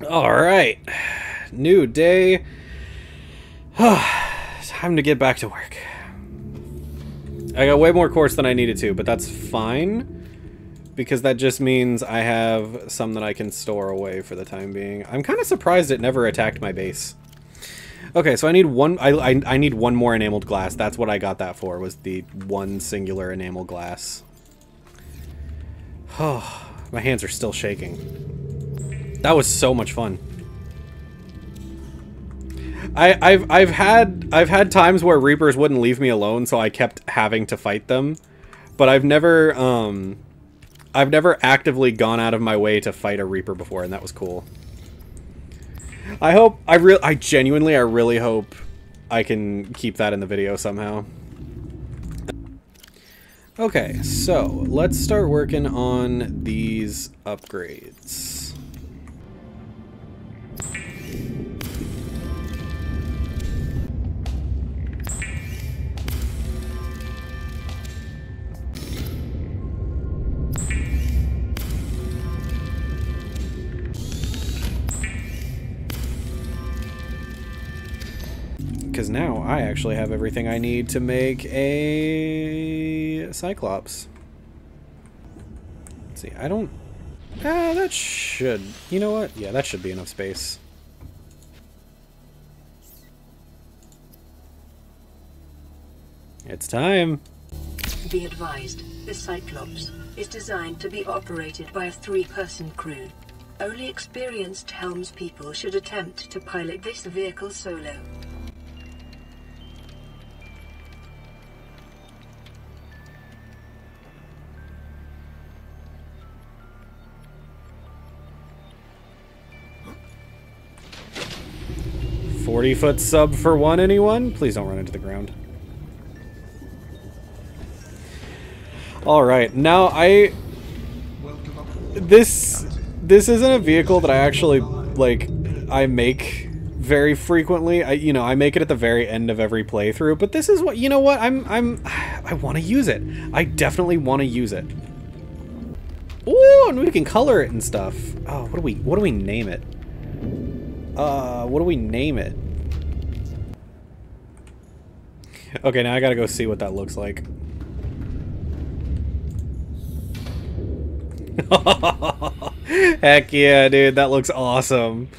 Alright. New day. Time to get back to work. I got way more quartz than I needed to, but that's fine. Because that just means I have some that I can store away for the time being. I'm kind of surprised it never attacked my base. Okay, so I need one. I need one more enameled glass. That's what I got that for, was the one singular enameled glass. Oh, my hands are still shaking. That was so much fun. I've had times where Reapers wouldn't leave me alone, so I kept having to fight them. But I've never actively gone out of my way to fight a Reaper before, and that was cool. I really hope I can keep that in the video somehow. Okay, so let's start working on these upgrades. Because now I actually have everything I need to make a Cyclops. Let's see, I don't... that should... You know what? Yeah, that should be enough space. It's time! Be advised, the Cyclops is designed to be operated by a 3-person crew. Only experienced helmspeople should attempt to pilot this vehicle solo. "40-foot sub for one, anyone?" Please don't run into the ground. Alright, now This isn't a vehicle that I actually, like, I make very frequently. I make it at the very end of every playthrough, but this is what, you know what, I want to use it. I definitely want to use it. Ooh, and we can color it and stuff. Oh, what do we name it? What do we name it? Okay, now I gotta go see what that looks like. Heck yeah, dude, that looks awesome.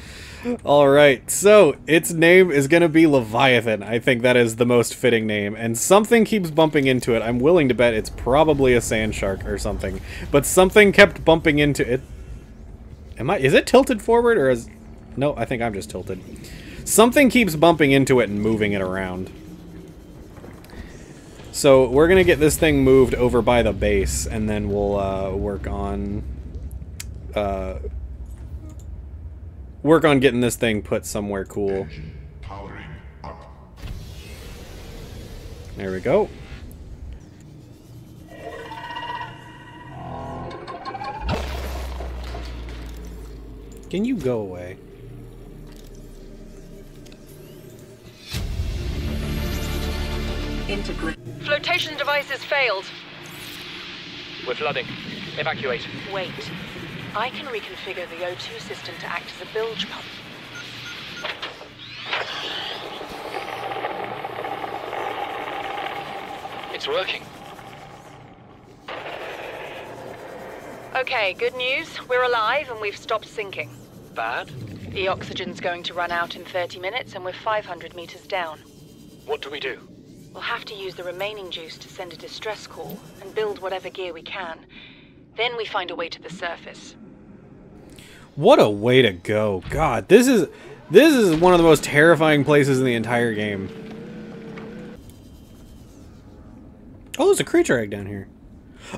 Alright, so its name is gonna be Leviathan. I think that is the most fitting name, and something keeps bumping into it. I'm willing to bet it's probably a sand shark or something, but something kept bumping into it. Is it tilted forward, or is... No, I think I'm just tilted. Something keeps bumping into it and moving it around. So we're gonna get this thing moved over by the base, and then we'll work on getting this thing put somewhere cool. There we go. Can you go away? Integrate. Flotation devices failed. We're flooding. Evacuate. Wait. I can reconfigure the O2 system to act as a bilge pump. It's working. Okay, good news. We're alive and we've stopped sinking. Bad? The oxygen's going to run out in 30 minutes and we're 500 meters down. What do we do? We'll have to use the remaining juice to send a distress call and build whatever gear we can. Then we find a way to the surface. What a way to go. God, this is one of the most terrifying places in the entire game. Oh, there's a creature egg down here.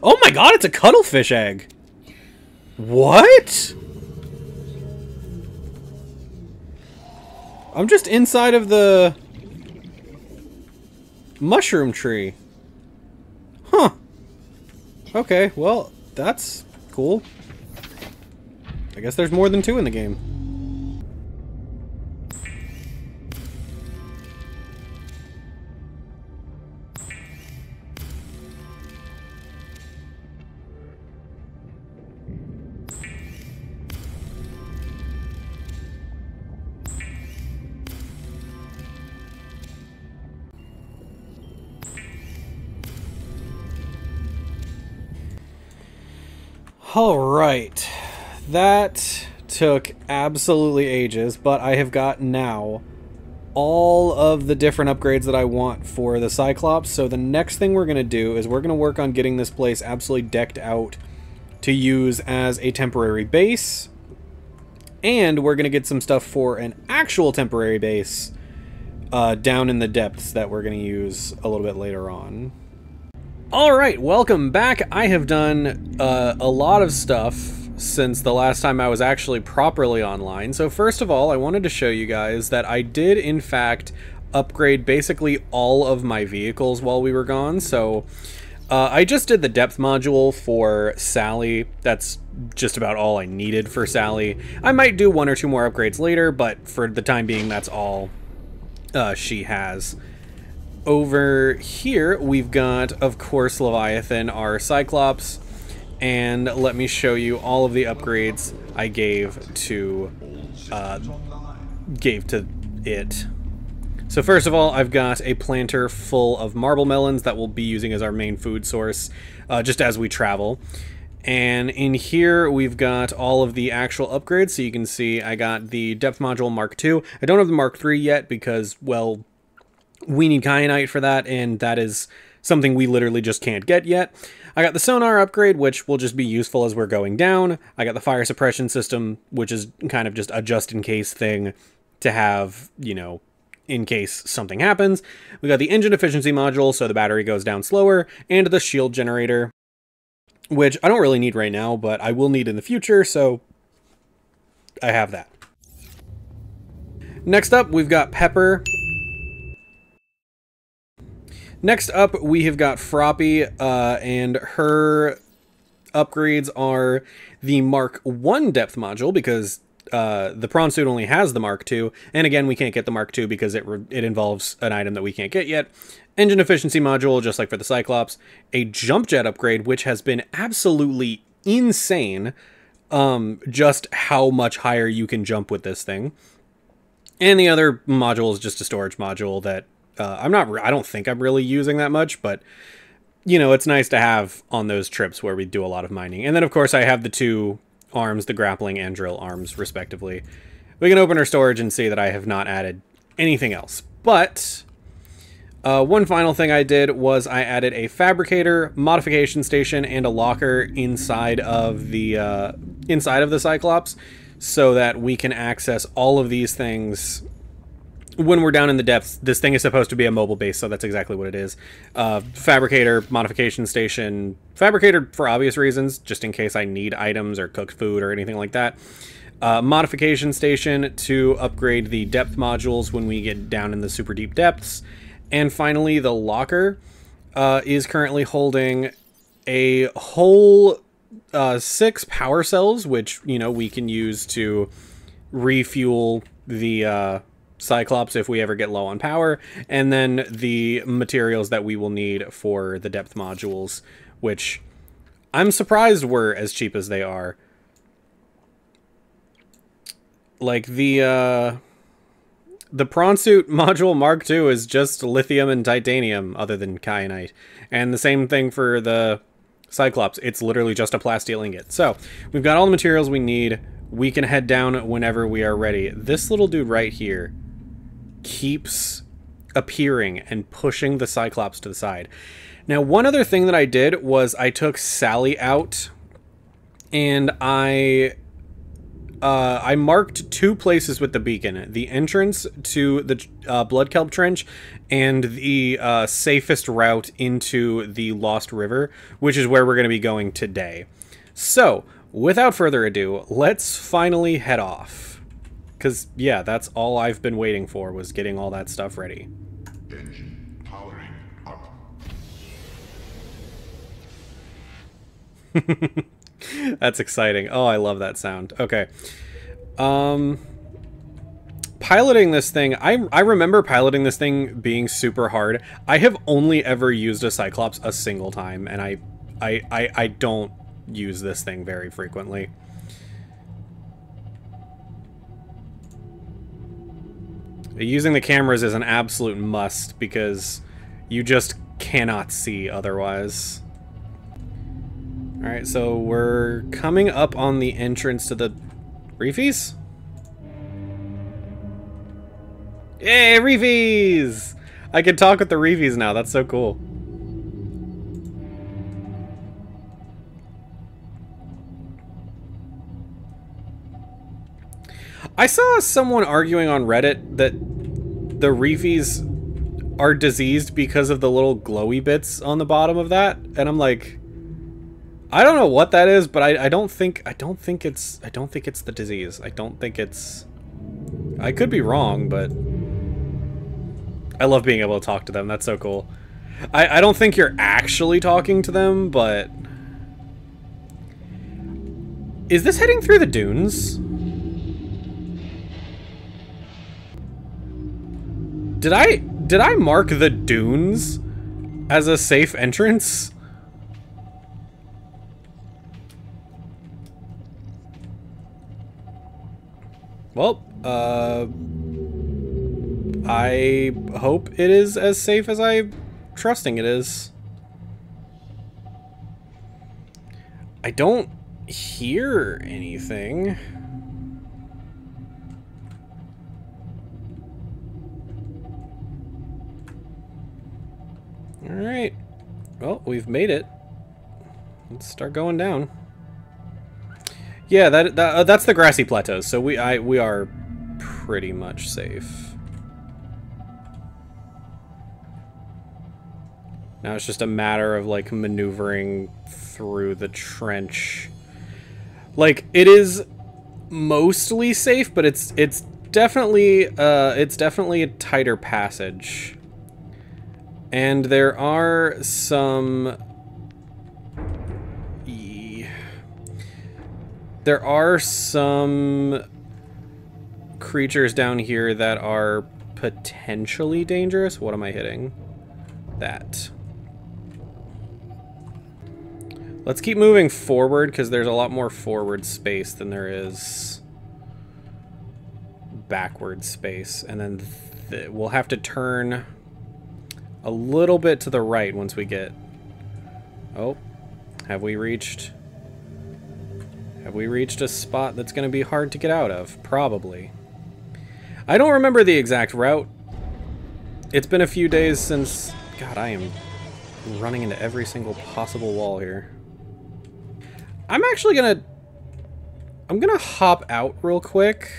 Oh my god, it's a cuttlefish egg. What? I'm just inside of the mushroom tree. Huh. Okay, well, that's cool. I guess there's more than 2 in the game. Alright. That took absolutely ages, but I have got now all of the different upgrades that I want for the Cyclops. So the next thing we're going to do is we're going to work on getting this place absolutely decked out to use as a temporary base. And we're going to get some stuff for an actual temporary base down in the depths that we're going to use a little bit later on. Alright, welcome back. I have done a lot of stuff since the last time I was actually properly online. So first of all, I wanted to show you guys that I did in fact upgrade basically all of my vehicles while we were gone. So I just did the depth module for Sally. That's just about all I needed for Sally. I might do 1 or 2 more upgrades later, but for the time being, that's all she has. Over here, we've got, of course, Leviathan, our Cyclops. And let me show you all of the upgrades I gave to it. So first of all, I've got a planter full of marble melons that we'll be using as our main food source just as we travel. And in here, we've got all of the actual upgrades. So you can see I got the Depth Module Mark II. I don't have the Mark III yet because, well, we need kyanite for that, and that is something we literally just can't get yet. I got the sonar upgrade, which will just be useful as we're going down. I got the fire suppression system, which is kind of just a just-in-case thing to have, you know, in case something happens. We got the engine efficiency module, so the battery goes down slower, and the shield generator, which I don't really need right now, but I will need in the future, so I have that. Next up, we've got Pepper. Next up, we have got Froppy, and her upgrades are the Mark I depth module, because the prawn suit only has the Mark II, and again, we can't get the Mark II because it involves an item that we can't get yet. Engine efficiency module, just like for the Cyclops. A jump jet upgrade, which has been absolutely insane, just how much higher you can jump with this thing. And the other module is just a storage module that I don't think I'm really using that much, but, you know, it's nice to have on those trips where we do a lot of mining. And then, of course, I have the 2 arms, the grappling and drill arms, respectively. We can open our storage and see that I have not added anything else. But one final thing I did was I added a fabricator, modification station, and a locker inside of the Cyclops, so that we can access all of these things when we're down in the depths. This thing is supposed to be a mobile base, so that's exactly what it is. Fabricator, modification station, fabricator for obvious reasons, just in case I need items or cooked food or anything like that. Modification station to upgrade the depth modules when we get down in the super deep depths. And finally, the locker is currently holding a whole 6 power cells, which, you know, we can use to refuel the Cyclops if we ever get low on power, and then the materials that we will need for the depth modules, which I'm surprised were as cheap as they are. Like the prawn suit module Mark II is just lithium and titanium other than kyanite, and the same thing for the Cyclops. It's literally just a plasteel ingot. So we've got all the materials we need. We can head down whenever we are ready. This little dude right here keeps appearing and pushing the Cyclops to the side. Now, one other thing that I did was I took Sally out, and I marked 2 places with the beacon: the entrance to the Blood Kelp Trench and the safest route into the Lost River, which is where we're going to be going today. So, without further ado, let's finally head off. Because, yeah, that's all I've been waiting for, was getting all that stuff ready. Engine powering up. That's exciting. Oh, I love that sound. Okay. Piloting this thing, I remember piloting this thing being super hard. I have only ever used a Cyclops a single time, and I don't use this thing very frequently. Using the cameras is an absolute must, because you just cannot see otherwise. Alright, so we're coming up on the entrance to the reefies? Yay, reefies! I can talk with the reefies now, that's so cool. I saw someone arguing on Reddit that the reefies are diseased because of the little glowy bits on the bottom of that, and I'm like, I don't know what that is, but I don't think it's the disease. I don't think it's. I could be wrong, but I love being able to talk to them. That's so cool. I don't think you're actually talking to them, but is this heading through the dunes? Did I mark the dunes as a safe entrance? Well, I hope it is as safe as I'm trusting it is. I don't hear anything. Alright. Well, we've made it. Let's start going down. Yeah, that's the grassy plateaus, so we are pretty much safe. Now it's just a matter of like maneuvering through the trench. Like, it is mostly safe, but it's definitely a tighter passage. And there are some creatures down here that are potentially dangerous. What am I hitting? That. Let's keep moving forward because there's a lot more forward space than there is backward space. And then we'll have to turn a little bit to the right once we get... Oh, have we reached a spot that's going to be hard to get out of? Probably. I don't remember the exact route. It's been a few days since... God, I am running into every single possible wall here. I'm actually gonna... I'm gonna hop out real quick.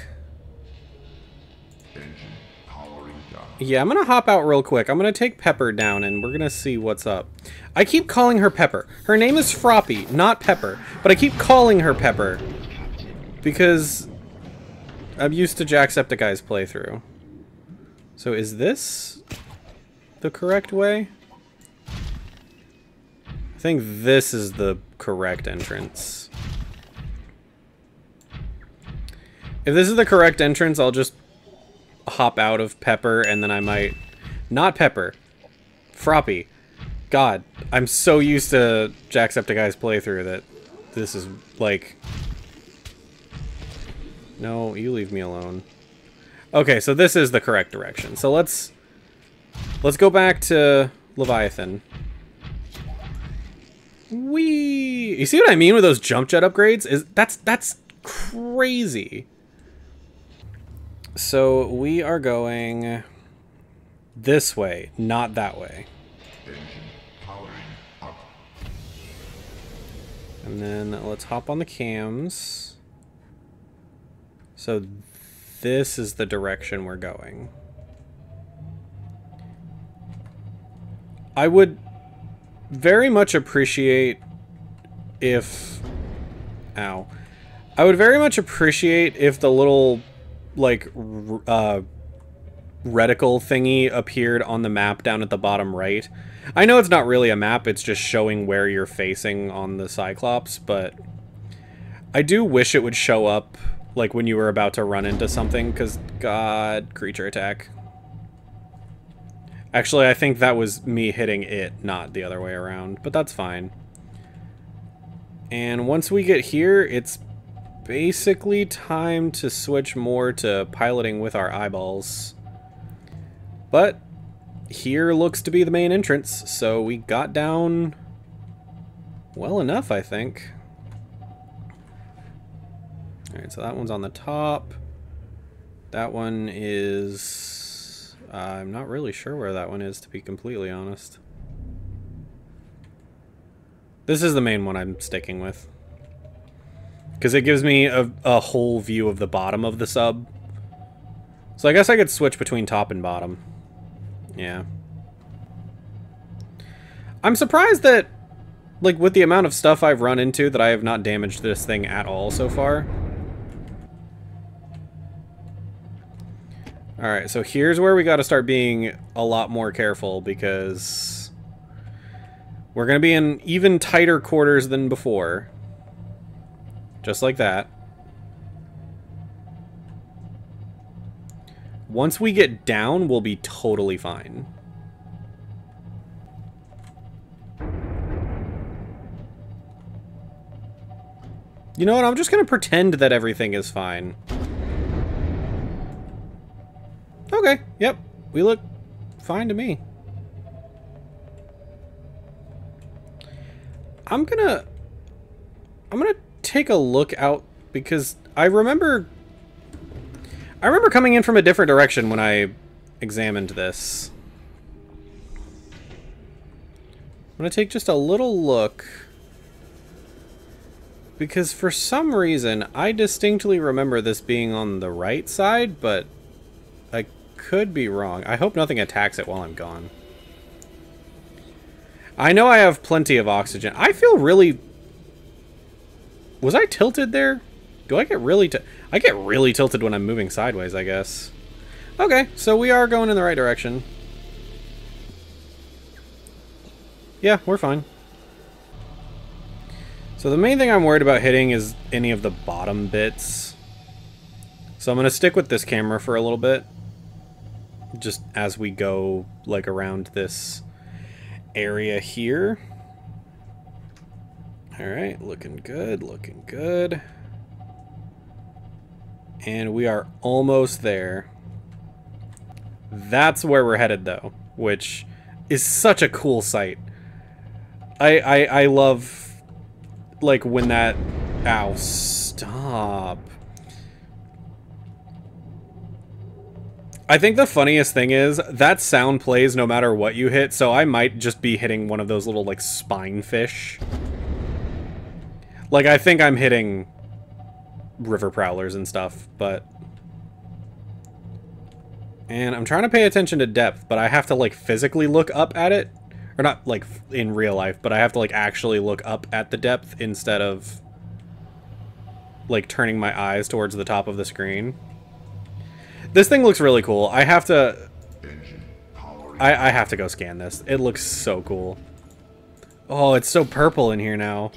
Yeah, I'm gonna hop out real quick. I'm gonna take Pepper down and we're gonna see what's up. I keep calling her Pepper. Her name is Froppy, not Pepper. But I keep calling her Pepper because I'm used to Jacksepticeye's playthrough. So is this the correct way? I think this is the correct entrance. If this is the correct entrance, I'll just hop out of Pepper and then I might... Not Pepper. Froppy. God, I'm so used to Jacksepticeye's playthrough that this is like... No, you leave me alone. Okay, so this is the correct direction. So let's go back to Leviathan. Whee! You see what I mean with those jump jet upgrades? That's crazy. So we are going this way, not that way. And then let's hop on the cams. So this is the direction we're going. I would very much appreciate if... Ow. I would very much appreciate if the little, like, reticle thingy appeared on the map down at the bottom right. I know it's not really a map, it's just showing where you're facing on the Cyclops, but I do wish it would show up, like, when you were about to run into something, because, God, creature attack. Actually, I think that was me hitting it, not the other way around, but that's fine. And once we get here, it's basically time to switch more to piloting with our eyeballs. But here looks to be the main entrance, so we got down well enough, I think. Alright, so that one's on the top. That one is... I'm not really sure where that one is, to be completely honest. This is the main one I'm sticking with. Because it gives me a whole view of the bottom of the sub. So I guess I could switch between top and bottom. Yeah. I'm surprised that, like, with the amount of stuff I've run into, that I have not damaged this thing at all so far. Alright, so here's where we gotta start being a lot more careful, because we're gonna be in even tighter quarters than before. Just like that. Once we get down, we'll be totally fine. You know what? I'm just gonna pretend that everything is fine. Okay, yep. We look fine to me. I'm gonna take a look out, because I remember coming in from a different direction when I examined this. I'm gonna take just a little look, because for some reason I distinctly remember this being on the right side, but I could be wrong. I hope nothing attacks it while I'm gone. I know I have plenty of oxygen. I feel really... Was I tilted there? Do I get really... I get really tilted when I'm moving sideways, I guess. Okay, so we are going in the right direction. Yeah, we're fine. So the main thing I'm worried about hitting is any of the bottom bits. So I'm going to stick with this camera for a little bit. Just as we go, like, around this area here. Alright, looking good, looking good. And we are almost there. That's where we're headed, though, which is such a cool sight. I love, like, when that... Ow, stop. I think the funniest thing is that sound plays no matter what you hit, so I might just be hitting one of those little, like, spine fish. Like, I think I'm hitting river prowlers and stuff, but... And I'm trying to pay attention to depth, but I have to, like, physically look up at it. Or not, like, in real life, but I have to, like, actually look up at the depth instead of, like, turning my eyes towards the top of the screen. This thing looks really cool. I have to... I have to go scan this. It looks so cool. Oh, it's so purple in here now.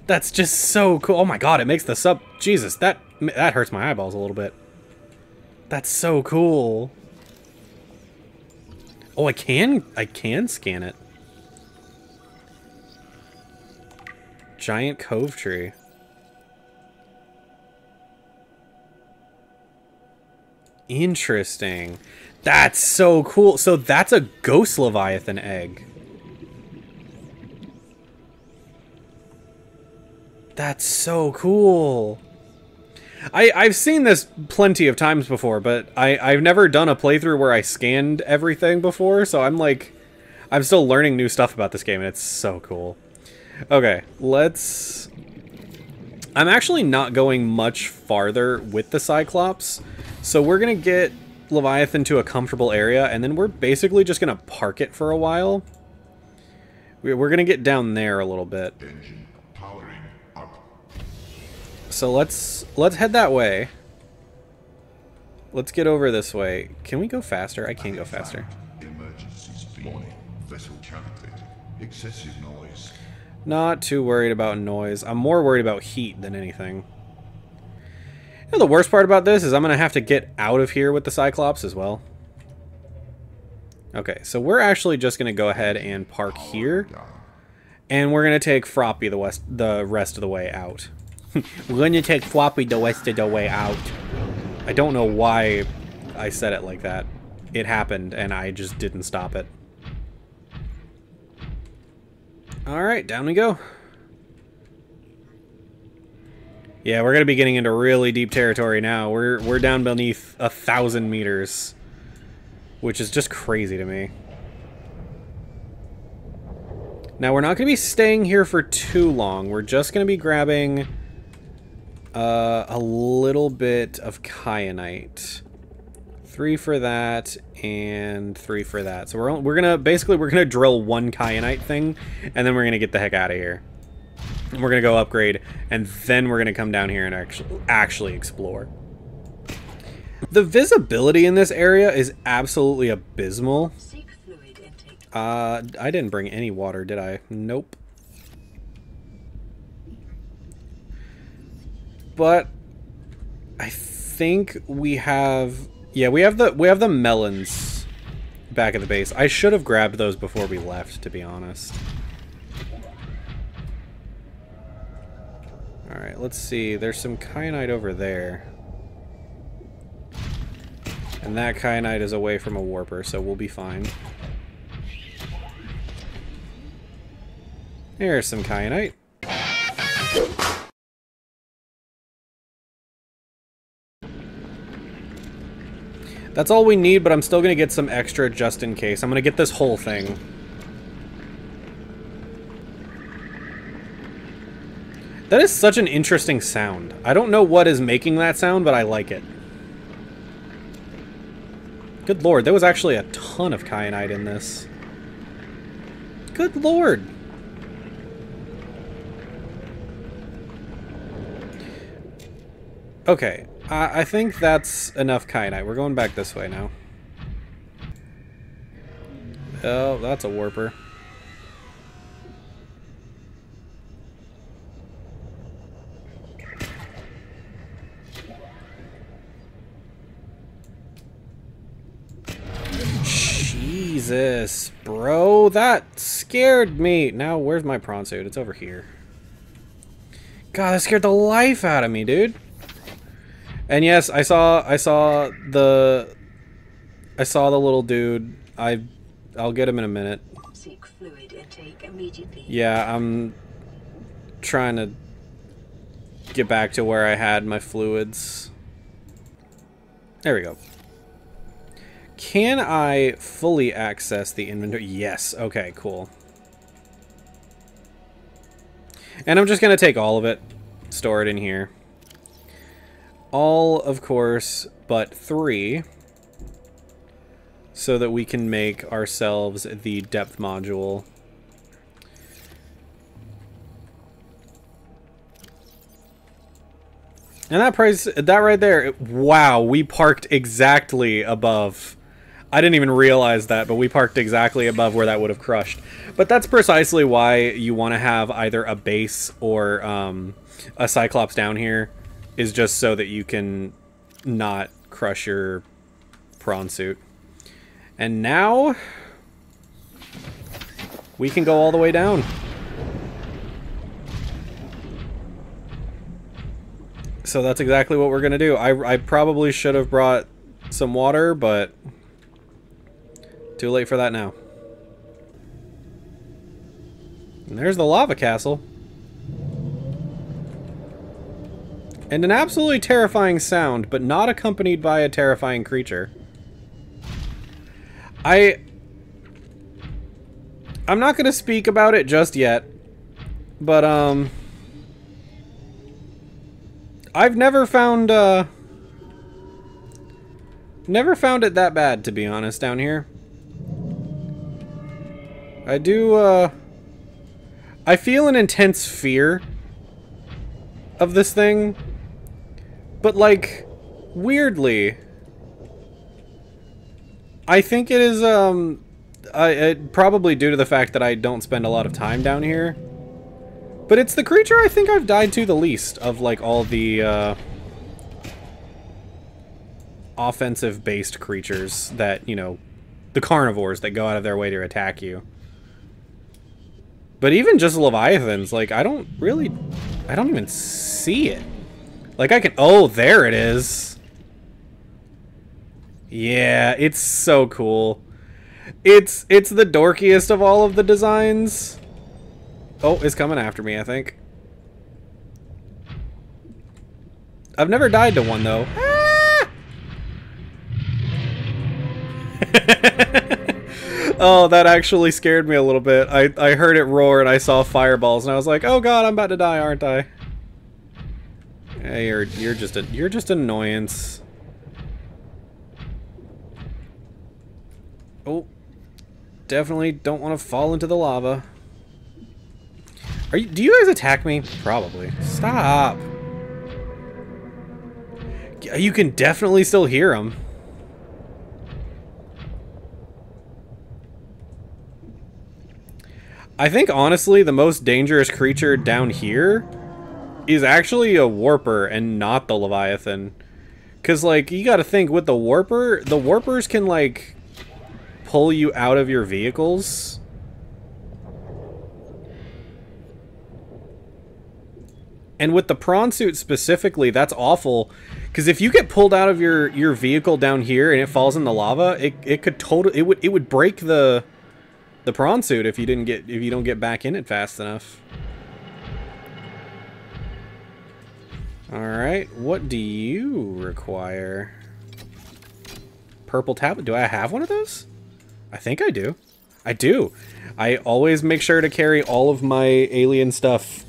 That's just so cool. Oh my god, it makes the sub... Jesus, that hurts my eyeballs a little bit. That's so cool. Oh, I can scan it. Giant cove tree. Interesting. That's so cool. So that's a ghost leviathan egg. That's so cool. I've seen this plenty of times before, but I've never done a playthrough where I scanned everything before, so I'm still learning new stuff about this game, and it's so cool. Okay, I'm actually not going much farther with the Cyclops, so we're gonna get Leviathan to a comfortable area, and then we're basically just gonna park it for a while. We're gonna get down there a little bit. So let's head that way. Let's get over this way. Can we go faster? I can't go faster. Emergency speed. Vessel calculated. Excessive noise. Not too worried about noise. I'm more worried about heat than anything. You know, the worst part about this is I'm going to have to get out of here with the Cyclops as well. Okay, so we're actually just going to go ahead and park here. And we're going to take Froppy the rest of the way out. We're going to take Floppy the rest of the way out. I don't know why I said it like that. It happened, and I just didn't stop it. Alright, down we go. Yeah, we're gonna be getting into really deep territory now. We're down beneath 1,000 meters. Which is just crazy to me. Now, we're not gonna be staying here for too long. We're just gonna be grabbing a little bit of kyanite. 3 for that, and 3 for that. So we're gonna drill 1 kyanite thing, and then we're gonna get the heck out of here. And we're gonna go upgrade, and then we're gonna come down here and actually explore. The visibility in this area is absolutely abysmal. Seek fluid intake. I didn't bring any water, did I? Nope. But I think we have, yeah, we have the melons back at the base. I should have grabbed those before we left, to be honest. All right, let's see. There's some kyanite over there. And that kyanite is away from a warper, so we'll be fine. There's some kyanite. That's all we need, but I'm still going to get some extra just in case. I'm going to get this whole thing. That is such an interesting sound. I don't know what is making that sound, but I like it. Good lord, there was actually a ton of kyanite in this. Good lord. Okay, I think that's enough kyanite. We're going back this way now. Oh, that's a warper. Jesus, bro, that scared me. Now, where's my prawn suit? It's over here. God, that scared the life out of me, dude. And yes, I saw the little dude. I'll get him in a minute. Seek fluid intake immediately. Yeah, I'm trying to get back to where I had my fluids. There we go. Can I fully access the inventory? Yes. Okay, cool. And I'm just going to take all of it, store it in here. All, of course, but 3. So that we can make ourselves the depth module. And that price, that right there, wow, we parked exactly above. I didn't even realize that, but we parked exactly above where that would have crushed. But that's precisely why you want to have either a base or a Cyclops down here, is just so that you can not crush your prawn suit. And now we can go all the way down. So that's exactly what we're going to do. I probably should have brought some water, but too late for that now. And there's the lava castle. And an absolutely terrifying sound, but not accompanied by a terrifying creature. I'm not going to speak about it just yet, but I've never found it that bad, to be honest, down here. I feel an intense fear of this thing, but like, weirdly, I think it is, probably due to the fact that I don't spend a lot of time down here, but it's the creature I think I've died to the least of, like, all the, offensive-based creatures that, you know, the carnivores that go out of their way to attack you. But even just Leviathans, like, I don't even see it. Like, I can, oh, there it is. Yeah, it's so cool. It's the dorkiest of all of the designs. Oh, it's coming after me, I think. I've never died to one, though. Ah! Oh, that actually scared me a little bit. I heard it roar and I saw fireballs and I was like, oh god, I'm about to die, aren't I? Hey, you're just an annoyance. Oh. Definitely don't want to fall into the lava. Do you guys attack me? Probably. Stop. You can definitely still hear them. I think, honestly, the most dangerous creature down here is actually a warper and not the Leviathan. Because, like, you gotta think, with the warpers can, like, pull you out of your vehicles. And with the prawn suit specifically, that's awful. Because if you get pulled out of your vehicle down here and it falls in the lava, it could totally it would break the prawn suit if you don't get back in it fast enough. All right, what do you require? Purple tablet. Do I have one of those? I think I do. I do. I always make sure to carry all of my alien stuff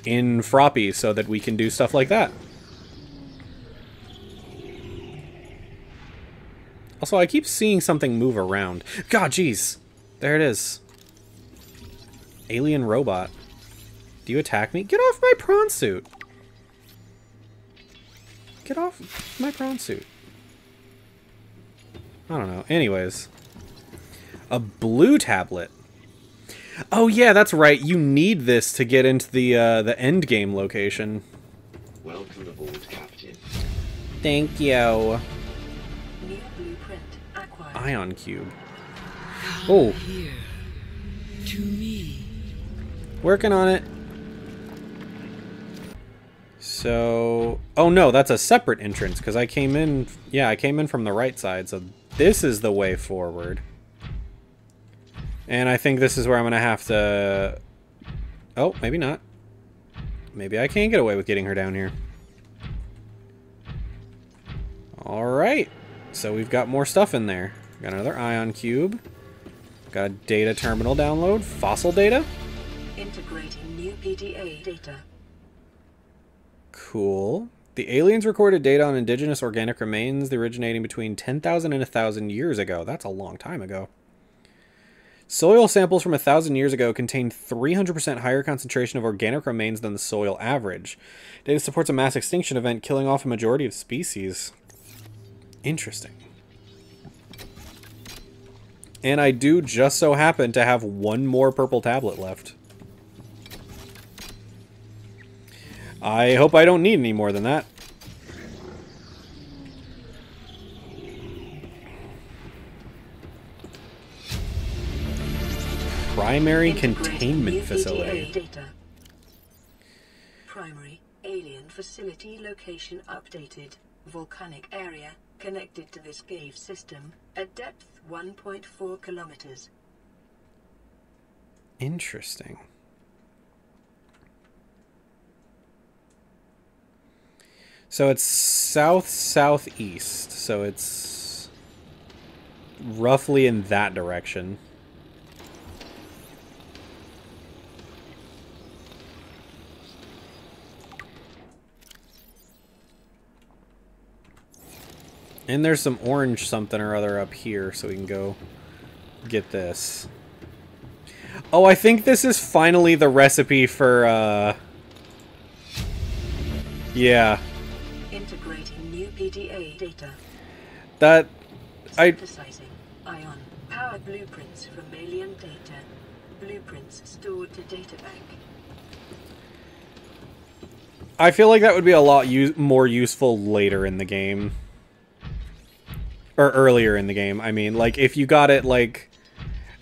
in Froppy so that we can do stuff like that. Also, I keep seeing something move around. God, jeez. There it is. Alien robot. Do you attack me? Get off my prawn suit. Get off my prawn suit. I don't know. Anyways. A blue tablet. Oh yeah, that's right. You need this to get into the end game location. Welcome aboard, Captain. Thank you. New blueprint acquired. Ion cube. Oh. Here. To me. Working on it. So, oh no, that's a separate entrance because I came in. Yeah, I came in from the right side. So this is the way forward. And I think this is where I'm gonna have to. Oh, maybe not. Maybe I can get away with getting her down here. All right. So we've got more stuff in there. Got another ion cube. Got a data terminal download. Fossil data. Integrating new PDA data. Cool. The aliens recorded data on indigenous organic remains originating between 10,000 and 1,000 years ago. That's a long time ago. Soil samples from 1,000 years ago contain 300% higher concentration of organic remains than the soil average. Data supports a mass extinction event, killing off a majority of species. Interesting. And I do just so happen to have one more purple tablet left. I hope I don't need any more than that. Primary containment facility. Data. Primary alien facility location updated. Volcanic area connected to this cave system at depth 1.4 kilometers. Interesting. So it's south-southeast, so it's roughly in that direction. And there's some orange something or other up here, so we can go get this. Oh, I think this is finally the recipe for, yeah. Integrating new PDA data. That... Synthesizing ion power blueprints from alien data. Blueprints stored to databank. I feel like that would be a lot more useful later in the game. Or earlier in the game, I mean. Like, if you got it, like,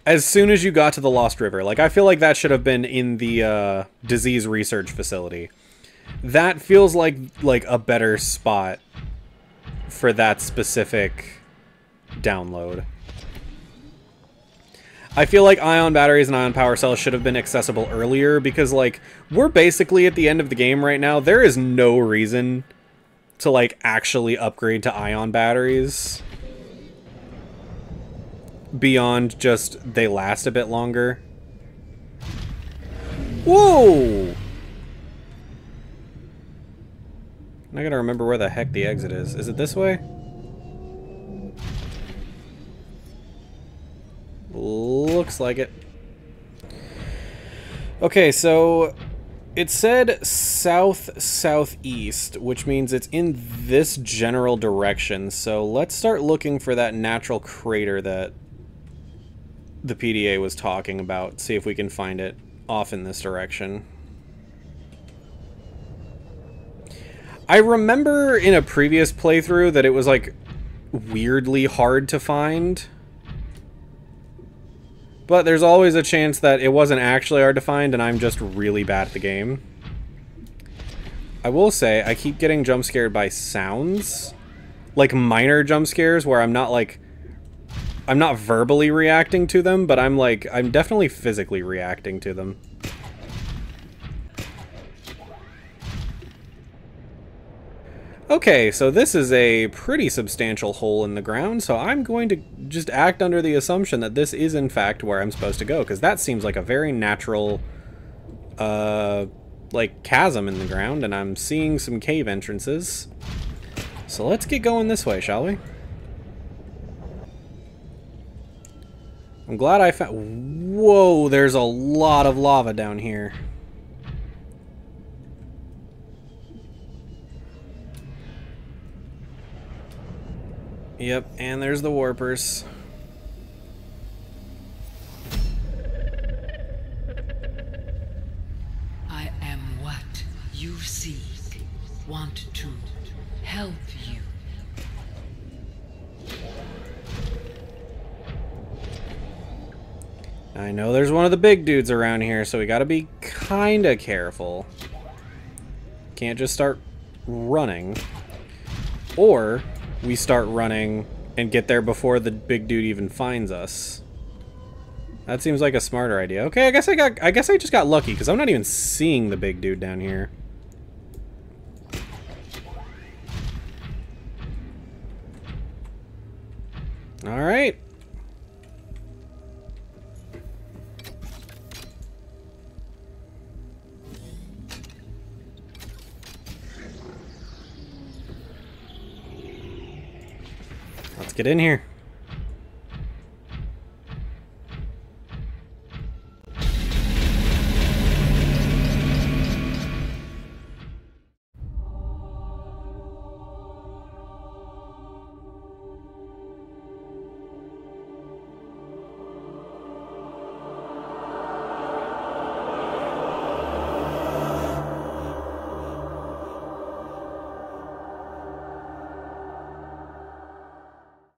as soon as you got to the Lost River. Like, I feel like that should have been in the disease research facility. That feels like a better spot for that specific download. I feel like ion batteries and ion power cells should have been accessible earlier because, like, we're basically at the end of the game right now. There is no reason to, like, actually upgrade to ion batteries beyond just they last a bit longer. Whoa! I gotta remember where the heck the exit is. Is it this way? Looks like it. Okay, so it said south-southeast, which means it's in this general direction. So let's start looking for that natural crater that the PDA was talking about. See if we can find it off in this direction. I remember in a previous playthrough that it was, like, weirdly hard to find. But there's always a chance that it wasn't actually hard to find and I'm just really bad at the game. I will say, I keep getting jump scared by sounds. Like minor jump scares where I'm not verbally reacting to them, but I'm definitely physically reacting to them. Okay, so this is a pretty substantial hole in the ground, so I'm going to just act under the assumption that this is in fact where I'm supposed to go, because that seems like a very natural, like, chasm in the ground, and I'm seeing some cave entrances. So let's get going this way, shall we? I'm glad I found... Whoa, there's a lot of lava down here. Yep, and there's the warpers. I am what you seek. Want to help you. I know there's one of the big dudes around here, so we gotta be kinda careful. Can't just start running. Or we start running and get there before the big dude even finds us. That seems like a smarter idea. Okay, I guess I just got lucky because I'm not even seeing the big dude down here. All right. Let's get in here.